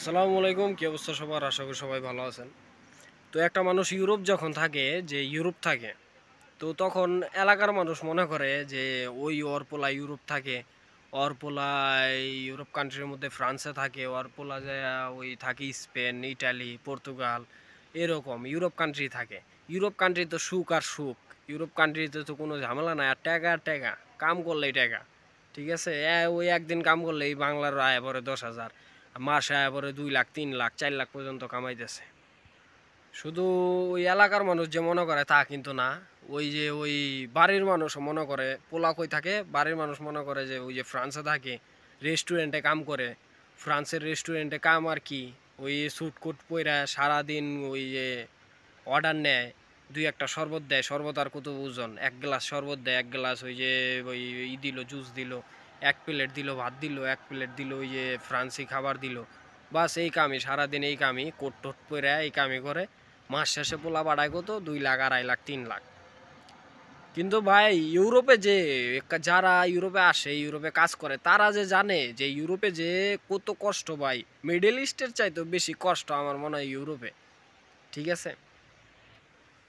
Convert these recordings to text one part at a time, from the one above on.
আসসালামু আলাইকুম, কি অবস্থা সবার? আশা করি সবাই ভালো আছেন। তো একটা মানুষ ইউরোপ যখন থাকে, যে ইউরোপ থাকে, তো তখন এলাকার মানুষ মনে করে যে ওই ওর পোলা ইউরোপ থাকে, ওর পোলা ইউরোপ কান্ট্রির মধ্যে ফ্রান্সে থাকে, ওর পোলা যায় ওই থাকে স্পেন, ইটালি, পর্তুগাল, এরকম ইউরোপ কান্ট্রি থাকে। ইউরোপ কান্ট্রি তো সুখ আর সুখ, ইউরোপ কান্ট্রিতে তো কোনো ঝামেলা নাই, আর টাকা কাম করলেই টাকা। ঠিক আছে, ওই একদিন কাম করলেই বাংলার আয় পরে 10,000, মাসে আয় পরে 2 লাখ, 3 লাখ, 4 লাখ পর্যন্ত কামাইতেছে। শুধু ওই এলাকার মানুষ যে মনে করে তা কিন্তু না। ওই যে ওই বাড়ির মানুষ মনে করে, পোলা কই থাকে, বাড়ির মানুষ মনে করে যে ওই যে ফ্রান্সে থাকে, রেস্টুরেন্টে কাম করে। ফ্রান্সের রেস্টুরেন্টে কাম আর কি, ওই স্যুট কোট পইরা সারাদিন ওই যে অর্ডার নেয়, দুই একটা শরবত দেয়, শরবত আর কত ওজন, 1 গ্লাস শরবত দেয়, 1 গ্লাস ওই যে ওই দিল জুস দিল, 1 প্লেট দিল ভাত দিল, 1 প্লেট দিল ওই যে ফ্রান্সি খাবার দিল। বাস এই কামই, সারাদিন এই কামই, কোট টোট পরে এই কামই করে। মাস শেষে পোলা বাড়ায় কত, 2 লাখ, 2.5 লাখ, 3 লাখ। কিন্তু ভাই ইউরোপে যে যারা ইউরোপে আসে, ইউরোপে কাজ করে, তারা যে জানে যে ইউরোপে যে কত কষ্ট ভাই। মিডল ইস্টের চাইতে বেশি কষ্ট আমার মনে হয় ইউরোপে। ঠিক আছে,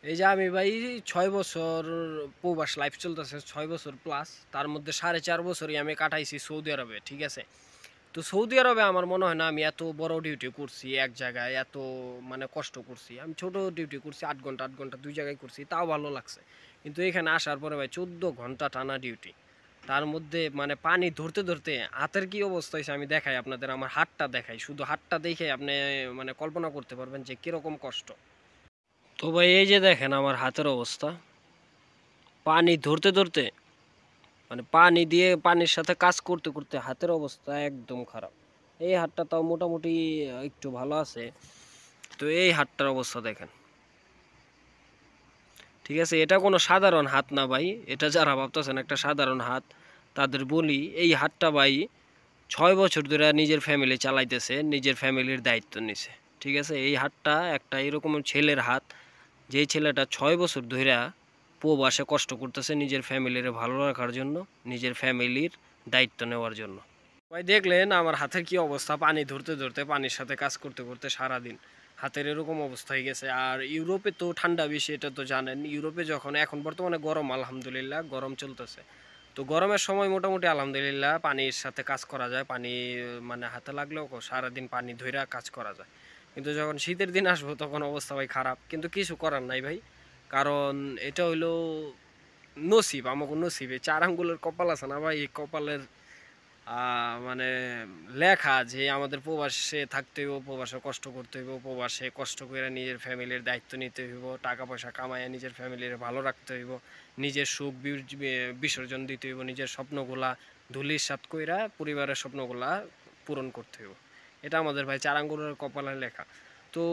এই যে আমি ভাই 6 বছর প্রবাস লাইফ চলতেছে, 6 বছর প্লাস। তার মধ্যে 4.5 বছরই আমি কাটাইছি সৌদি আরবে। ঠিক আছে, তো সৌদি আরবে আমার মনে হয় না আমি এত বড় ডিউটি করছি এক জায়গায়, এত মানে কষ্ট করছি। আমি ছোট ডিউটি করছি, 8 ঘন্টা 8 ঘন্টা 2 জায়গায় করছি, তাও ভালো লাগছে। কিন্তু এখানে আসার পরে ভাই 14 ঘন্টা টানা ডিউটি। তার মধ্যে মানে পানি ধরতে ধরতে হাতের কি অবস্থা হয়েছে আমি দেখাই আপনাদের, আমার হাতটা দেখাই, শুধু হাতটা দেখে আপনি মানে কল্পনা করতে পারবেন যে কিরকম কষ্ট। তো ভাই এই যে দেখেন আমার হাতের অবস্থা, পানি ধরতে ধরতে মানে পানি দিয়ে পানির সাথে কাজ করতে করতে হাতের অবস্থা একদম খারাপ। এই হাতটা তাও মোটামুটি একটু ভালো আছে। তো এই হাতটার অবস্থা দেখেন। ঠিক আছে, এটা কোনো সাধারণ হাত না ভাই। এটা যারা ভাবতেছেন একটা সাধারণ হাত, তাদের বলি এই হাতটা ভাই 6 বছর ধরে নিজের ফ্যামিলি চালাইতেছে, নিজের ফ্যামিলির দায়িত্ব নিছে। ঠিক আছে, এই হাতটা একটা এরকম ছেলের হাত, যেই ছেলেটা 6 বছর ধরে প্রবাসে কষ্ট করতেছে নিজের ফ্যামিলির ভালো রাখার জন্য, নিজের ফ্যামিলির দায়িত্ব নেওয়ার জন্য। ভাই দেখলেন আমার হাতের কি অবস্থা, পানি ধরতে ধরতে, পানির সাথে কাজ করতে করতে সারাদিন হাতের এরকম অবস্থা হয়ে গেছে। আর ইউরোপে তো ঠান্ডা বেশি, এটা তো জানেন। ইউরোপে যখন এখন বর্তমানে গরম, আলহামদুলিল্লাহ গরম চলতেছে। তো গরমের সময় মোটামুটি আলহামদুলিল্লাহ পানির সাথে কাজ করা যায়, পানি মানে হাতে লাগলেও সারাদিন পানি ধইরা কাজ করা যায়। কিন্তু যখন শীতের দিন আসবো তখন অবস্থা ভাই খারাপ, কিন্তু কিছু করার নাই ভাই। কারণ এটা হইলো নসিব, আমাকে নসিবে 4 আঙ্গুলের কপাল আছে না ভাই, এই কপালের মানে লেখা যে আমাদের প্রবাসে থাকতে হইব, প্রবাসে কষ্ট করতে হইব, প্রবাসে কষ্ট করে নিজের ফ্যামিলির দায়িত্ব নিতে হইব, টাকা পয়সা কামাইয়া নিজের ফ্যামিলির ভালো রাখতে হইব, নিজের সুখ বিসর্জন দিতে হইব, নিজের স্বপ্নগুলা ধুলিস্যাৎ কইরা পরিবারের স্বপ্নগুলা পূরণ করতে হইব। এটা আমাদের ভাই 4 আঙ্গুলের কপালে লেখা। তো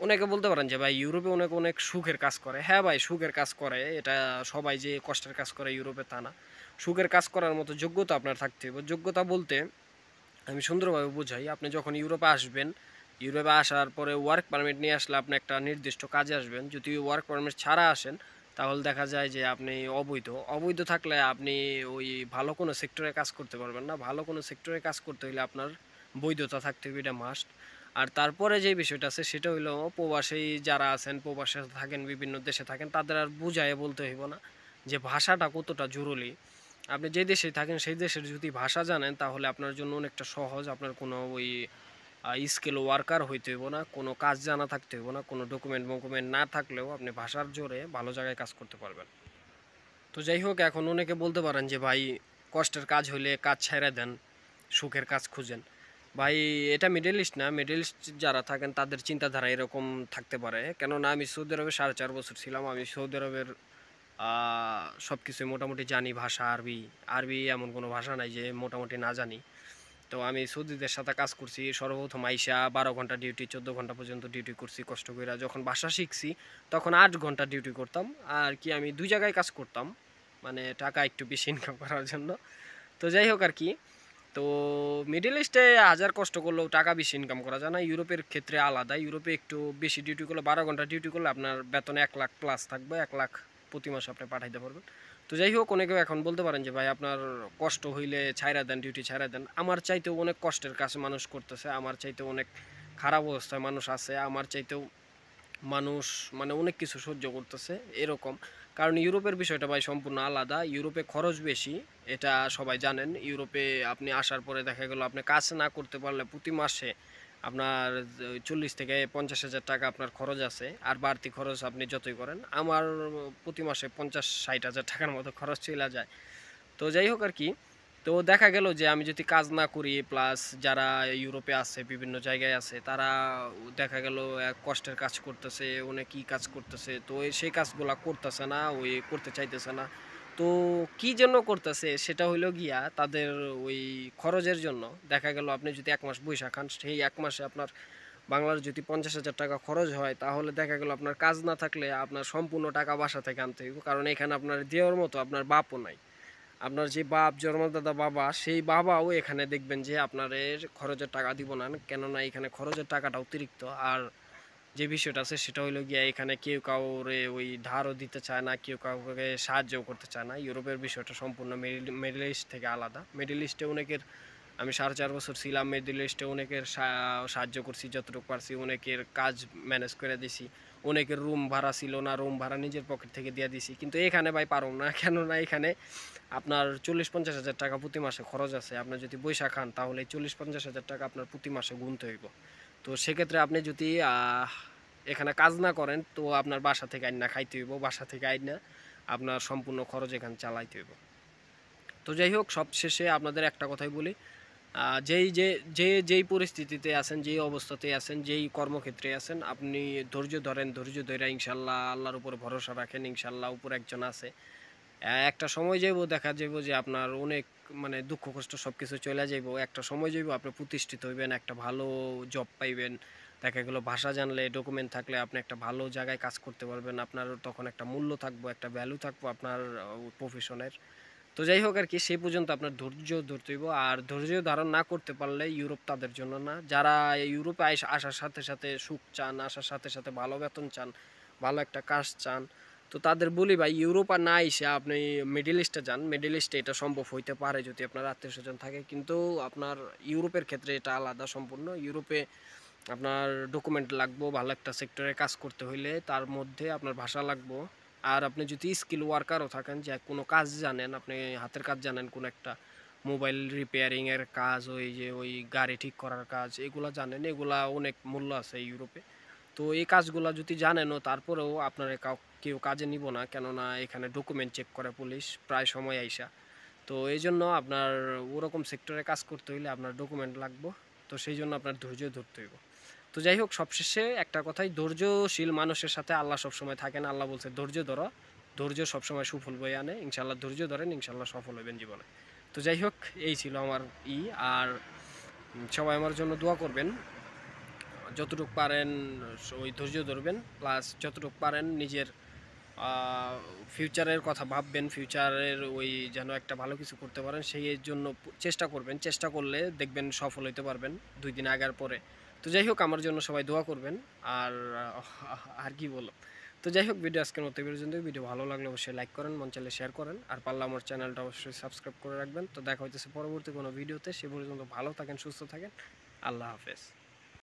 অনেকে বলতে পারেন যে ভাই ইউরোপে অনেক অনেক সুখের কাজ করে। হ্যাঁ ভাই, সুখের কাজ করে, এটা সবাই যে কষ্টের কাজ করে ইউরোপে তা না। সুখের কাজ করার মতো যোগ্যতা আপনার থাকতে হবে। যোগ্যতা বলতে আমি সুন্দরভাবে বুঝাই, আপনি যখন ইউরোপে আসবেন, ইউরোপে আসার পরে ওয়ার্ক পারমিট নিয়ে আসলে আপনি একটা নির্দিষ্ট কাজে আসবেন। যদি ওয়ার্ক পারমিট ছাড়া আসেন, তাহলে দেখা যায় যে আপনি অবৈধ। অবৈধ থাকলে আপনি ওই ভালো কোনো সেক্টরে কাজ করতে পারবেন না। ভালো কোনো সেক্টরে কাজ করতে হলে আপনার বৈধতা থাকতে হবে, এটা মাস্ট। আর তারপরে যে বিষয়টা আছে সেটা হইলো, প্রবাসী যারা আছেন, প্রবাসে থাকেন, বিভিন্ন দেশে থাকেন, তাদের আর বুঝায় বলতে হইব না যে ভাষাটা কতটা জরুরি। আপনি যে দেশে থাকেন সেই দেশের যদি ভাষা জানেন, তাহলে আপনার জন্য অনেকটা সহজ। আপনার কোনো ওই স্কিল ওয়ার্কার হইতে হইব না, কোনো কাজ জানা থাকতে হইব না, কোনো ডকুমেন্ট না থাকলেও আপনি ভাষার জোরে ভালো জায়গায় কাজ করতে পারবেন। তো যাই হোক, এখন অনেকে বলতে পারেন যে ভাই কষ্টের কাজ হইলে কাজ ছেড়ে দেন, সুখের কাজ খুঁজেন। ভাই এটা মিডল ইস্ট না, মিডল ইস্ট যারা থাকেন তাদের চিন্তাধারা এরকম থাকতে পারে। কেননা আমি সৌদি আরবে 4.5 বছর ছিলাম, আমি সৌদি আরবের সব কিছুই মোটামুটি জানি। ভাষা আরবি, আরবি এমন কোনো ভাষা নাই যে মোটামুটি না জানি। তো আমি সৌদিদের সাথে কাজ করছি, সর্বপ্রথম আইসা 12 ঘন্টা ডিউটি, 14 ঘন্টা পর্যন্ত ডিউটি করছি কষ্ট করে। যখন ভাষা শিখছি তখন 8 ঘন্টা ডিউটি করতাম। আর কি আমি 2 জায়গায় কাজ করতাম, মানে টাকা একটু বেশি ইনকাম করার জন্য। তো যাই হোক আর কি। তো মিডল ইস্টে হাজার কষ্ট করলেও টাকা বেশি ইনকাম করা যায় না। ইউরোপের ক্ষেত্রে আলাদা, ইউরোপে একটু বেশি ডিউটি করলে, 12 ঘন্টা ডিউটি করলে আপনার বেতন 1 লাখ প্লাস থাকবে, 1 লাখ প্রতি মাসে আপনি পাঠাইতে পারবেন। তো যাই হোক, অনেকেও এখন বলতে পারেন যে ভাই আপনার কষ্ট হইলে ছাইড়া দেন, ডিউটি ছাইড়া দেন। আমার চাইতেও অনেক কষ্টের কাজ মানুষ করতেছে, আমার চাইতেও অনেক খারাপ অবস্থায় মানুষ আছে, আমার চাইতেও মানুষ মানে অনেক কিছু সহ্য করতেছে এরকম। কারণ ইউরোপের বিষয়টা ভাই সম্পূর্ণ আলাদা। ইউরোপে খরচ বেশি, এটা সবাই জানেন। ইউরোপে আপনি আসার পরে দেখা গেল আপনি কাজ না করতে পারলে প্রতি মাসে আপনার 40,000 থেকে 50,000 টাকা আপনার খরচ আছে, আর বাড়তি খরচ আপনি যতই করেন। আমার প্রতি মাসে 50-60 হাজার টাকার মতো খরচ চলে যায়। তো যাই হোক আর কি, তো দেখা গেল যে আমি যদি কাজ না করি, প্লাস যারা ইউরোপে আছে বিভিন্ন জায়গায় আছে তারা দেখা গেল এক কষ্টের কাজ করতেছে, অনেক কাজ করতেছে, তো সেই কাজগুলা করতেছে না, ওই করতে চাইতেছে না। তো কি জন্য করতেছে সেটা হইলো গিয়া তাদের ওই খরচের জন্য। দেখা গেল আপনি যদি 1 মাস বইসা খান, সেই 1 মাসে আপনার বাংলার যদি 50,000 টাকা খরচ হয়, তাহলে দেখা গেল আপনার কাজ না থাকলে আপনার সম্পূর্ণ টাকা বাসা থেকে আনতে হইব, কারণ এখানে আপনার দেওয়ার মতো আপনার বাপও নাই। আপনার যে বাপ, জন্মদাতা বাবা, সেই বাবাও এখানে দেখবেন যে আপনার খরচের টাকা দিব না, কেননা এখানে খরচের টাকাটা অতিরিক্ত। আর যে বিষয়টা আছে সেটা হইলো গিয়া এখানে কেউ কাউরে ওই ধারও দিতে চায় না, কেউ কাউকে সাহায্যও করতে চায় না। ইউরোপের বিষয়টা সম্পূর্ণ মিডল ইস্ট থেকে আলাদা। মিডল ইস্টে অনেকের, আমি 4.5 বছর ছিলাম মিডল ইস্টে, অনেকের সাহায্য করছি যতটুকু পারছি, অনেকের কাজ ম্যানেজ করে দিছি, অনেকের রুম ভাড়া ছিল না, রুম ভাড়া নিজের পকেট থেকে দিয়ে দিছি। কিন্তু এখানে ভাই পারো না, কেননা এখানে আপনার 40-50 হাজার টাকা প্রতি মাসে খরচ আছে। আপনার যদি বৈশা খান তাহলে 40-50 হাজার টাকা আপনার প্রতি মাসে গুনতে হইব। তো সেক্ষেত্রে আপনি যদি এখানে কাজ না করেন, তো আপনার বাসা থেকে আইনা খাইতে হইব, বাসা থেকে আইনা আপনার সম্পূর্ণ খরচ এখানে চালাইতে হইব। তো যাই হোক, সবশেষে আপনাদের একটা কথাই বলি, যেই পরিস্থিতিতে আছেন, যেই অবস্থাতে আছেন, যেই কর্মক্ষেত্রে আছেন, আপনি ধৈর্য ধরেন, ধৈর্য ধরে ইনশাল্লাহ আল্লাহর উপর ভরসা রাখেন, ইনশাল্লাহ উপর একজন আছে। একটা সময় যাইব, দেখা যাইব যে আপনার অনেক মানে দুঃখ কষ্ট সব কিছু চলে যাইব। একটা সময় যাইব আপনি প্রতিষ্ঠিত হইবেন, একটা ভালো জব পাইবেন। দেখা গেল ভাষা জানলে, ডকুমেন্ট থাকলে আপনি একটা ভালো জায়গায় কাজ করতে পারবেন। আপনার তখন একটা মূল্য থাকবো, একটা ভ্যালু থাকবো আপনার প্রফেশনের। তো যাই হোক আর কি, সেই পর্যন্ত আপনার ধৈর্য ধরতে হইব। আর ধৈর্য ধারণ না করতে পারলে ইউরোপ তাদের জন্য না। যারা ইউরোপে আসার সাথে সাথে সুখ চান, আসার সাথে সাথে ভালো বেতন চান, ভালো একটা কাজ চান, তো তাদের বলি ভাই, ইউরোপ আর না এসে আপনি মিডল ইস্টে যান। মিডল ইস্টে এটা সম্ভব হইতে পারে যদি আপনার আত্মীয় স্বজন থাকে, কিন্তু আপনার ইউরোপের ক্ষেত্রে এটা আলাদা সম্পূর্ণ। ইউরোপে আপনার ডকুমেন্ট লাগবো, ভালো একটা সেক্টরে কাজ করতে হইলে তার মধ্যে আপনার ভাষা লাগবো। আর আপনি যদি স্কিল ওয়ার্কারও থাকেন, যে কোনো কাজ জানেন, আপনি হাতের কাজ জানেন, কোনো একটা মোবাইল রিপেয়ারিংয়ের কাজ, ওই যে ওই গাড়ি ঠিক করার কাজ, এগুলা জানেন, এগুলা অনেক মূল্য আছে ইউরোপে। তো এই কাজগুলা যদি জানেনও, তারপরেও আপনার কেউ কাজে নিব না, কেননা এখানে ডকুমেন্ট চেক করে পুলিশ প্রায় সময় আইসা। তো এই জন্য আপনার ওরকম সেক্টরে কাজ করতে হইলে আপনার ডকুমেন্ট লাগবে। তো সেই জন্য আপনার ধৈর্য ধরতে হইব। তো যাই হোক, সবশেষে একটা কথাই, ধৈর্যশীল মানুষের সাথে আল্লাহ সবসময় থাকেন। আল্লাহ বলছে ধৈর্য ধরো, ধৈর্য সবসময় সুফল বয়ে আনে। ইনশাল্লাহ ধৈর্য ধরেন, ইনশাল্লাহ সফল হবেন জীবনে। তো যাই হোক, এই ছিল আমার আর সবাই আমার জন্য দোয়া করবেন। যতটুকু পারেন ওই ধৈর্য ধরবেন, প্লাস যতটুকু পারেন নিজের ফিউচারের কথা ভাববেন, ফিউচারের ওই যেন একটা ভালো কিছু করতে পারেন সেই জন্য চেষ্টা করবেন। চেষ্টা করলে দেখবেন সফল হইতে পারবেন 2 দিন আগার পরে। তো যাই হোক, আমার জন্য সবাই দোয়া করবেন। আর আর কি বলো, তো যাই হোক, ভিডিও আজকের মতো পর্যন্ত। ভিডিও ভালো লাগলে অবশ্যই লাইক করেন, মন চাইলে শেয়ার করেন, আর পারলে আমার চ্যানেলটা অবশ্যই সাবস্ক্রাইব করে রাখবেন। তো দেখা হইতেছে পরবর্তী কোনো ভিডিওতে। সে পর্যন্ত ভালো থাকেন, সুস্থ থাকেন। আল্লাহ হাফেজ।